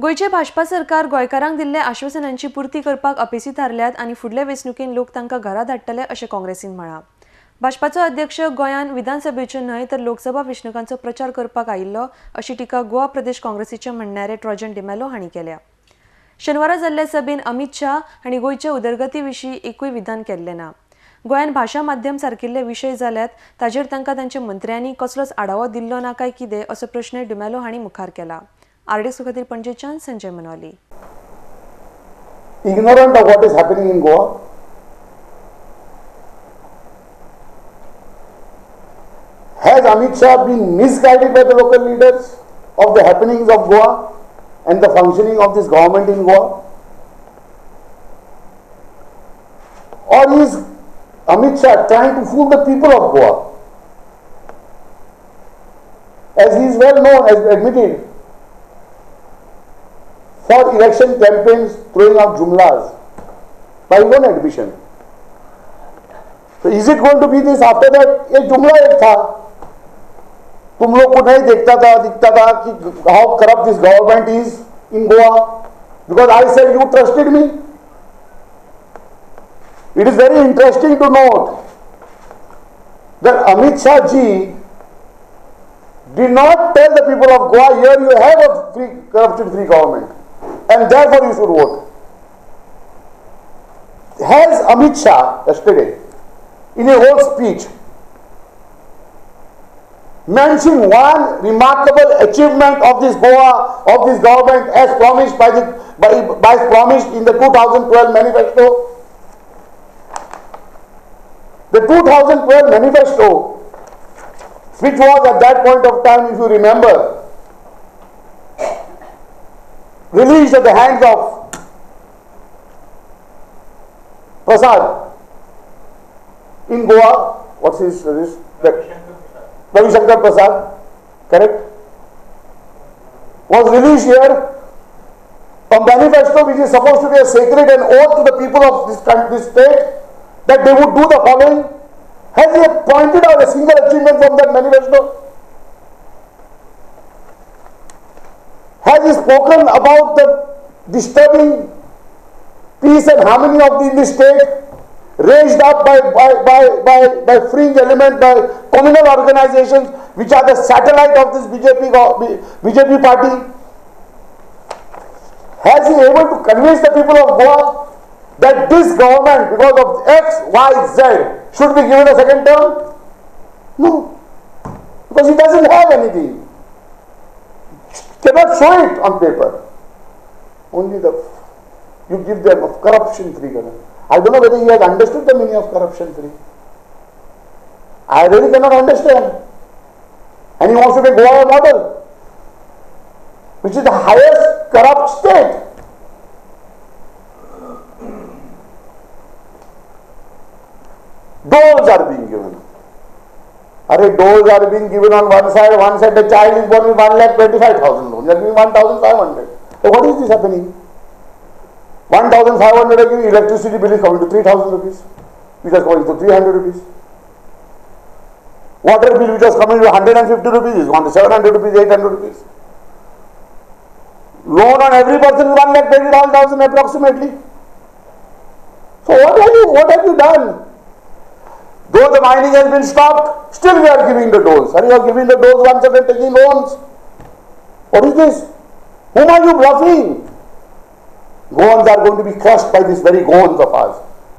गोयचे भाजपा सरकार गोंयकारांक दिल्ले आश्वासनांची पूर्ती करपाक अपेसी थारल्यात आनी फुडले वेंचणुकेन लोक तांकां घरा धाडटले अशें काँग्रेसीन म्हळां। भाजपाचो अध्यक्ष गोंयान विधानसभेच्यो न्हय तर लोकसभा वेंचणुकांचो प्रचार करपाक आयिल्लो अशी टिका गोवा प्रदेश काँग्रेसीचे म्हणणारे ट्रॉजन डिमेलो हांणी केल्या। शेनवारा जाल्ले सभेन अमित शाह हांणी गोंयचे उदरगती विशीं एकूय विधान केल्लें ना। गोंयान भाशा माध्यम सारकिल्ले विशय जाल्यात ताचेर तांकां तांच्या मंत्र्यांनी कसलोच आढावो दिल्लो ना काय कितें असो प्रश्न डिमेलो हांणी मुखार केला। RDX खातीर पणजेच्यान Sanjay मनवाली। Ignorant of what is happening in Goa, has Amit Shah been misguided by the local leaders of the happenings of Goa and the functioning of this government in Goa? Or is Amit Shah trying to fool the people of Goa? As he is well known, as admitted, for election campaigns throwing out jumlas by his own admission. So is it going to be this after that? ये जुमला एक था, तुम लोग को नहीं दिखता था कि how corrupt this government is in Goa, because I said you trusted me. It is very interesting to note that Amit Shah ji did not tell the people of Goa, here you have a corruption-free government, and therefore you should vote. Has Amit Shah yesterday, in a whole speech, mentioned one remarkable achievement of this Goa, of this government, as promised promised in the 2012 manifesto? The 2012 manifesto, which was at that point of time, if you remember, released at the hands of Prasad in Goa. What's his Ravi Shankar Prasad, correct? Was released here. A manifesto which is supposed to be a sacred and oath to the people of this country, this state, that they would do the following. Has he pointed out a single achievement from that manifesto? Has he spoken about the disturbing peace and harmony of the state, raised up by fringe elements, by communal organizations which are the satellite of this BJP party? Has he able to convince the people of Goa that this government, because of X, Y, Z, should be given a second term? No, because he doesn't have anything. Cannot show it on paper. Only you give them a corruption-free government. I don't know whether he has understood the meaning of corruption-free. I really cannot understand. And he wants to make Goa a model, which is the highest corrupt state. Doles are being given. Doles are being given on one side the child is born with 1,25,000 loans, that means 1,500. So what is this happening? 1,500 again, electricity bill is coming to 3,000 rupees, which is going to 300 rupees. Water bill which was coming to 150 rupees is gone to 700 rupees, 800 rupees. Loan on every person is 1,20,000 approximately. So what have you done? Though the mining has been stopped, still we are giving the doles. And you are giving the doles once again, taking loans. What is this? Whom are you bluffing? Goans are going to be crushed by these very Goans of ours.